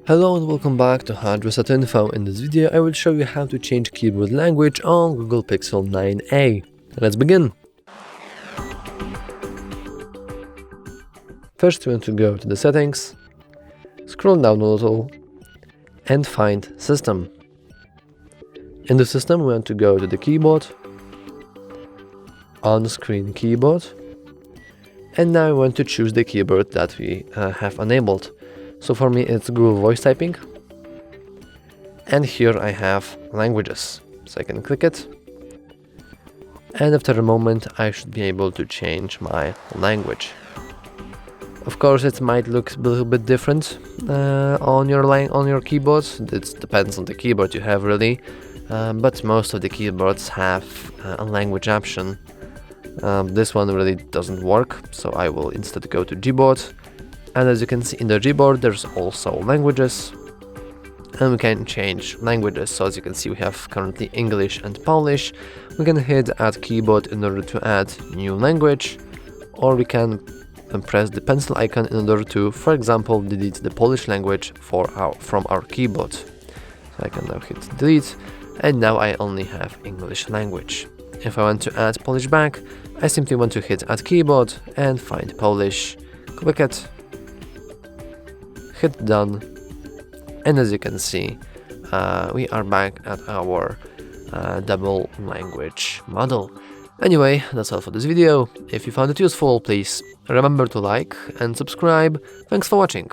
Hello and welcome back to HardReset.Info. In this video I will show you how to change keyboard language on Google Pixel 9a. Let's begin! First we want to go to the settings, scroll down a little and find System. In the system we want to go to the keyboard, on-screen keyboard, and now we want to choose the keyboard that we have enabled. So for me it's Google Voice Typing, and here I have languages, so I can click it, and after a moment I should be able to change my language. Of course it might look a little bit different on your keyboard. It depends on the keyboard you have really, but most of the keyboards have a language option. This one really doesn't work, so I will instead go to Gboard. And as you can see in the Gboard there's also languages, and we can change languages. So as you can see we have currently English and Polish. We can hit add keyboard in order to add new language, or we can press the pencil icon in order to, for example, delete the Polish language from our keyboard. So I can now hit delete, and now I only have English language. If I want to add Polish back, I simply want to hit add keyboard and find Polish, click it, hit done, and as you can see we are back at our double language model. Anyway, that's all for this video. If you found it useful, please remember to like and subscribe. Thanks for watching.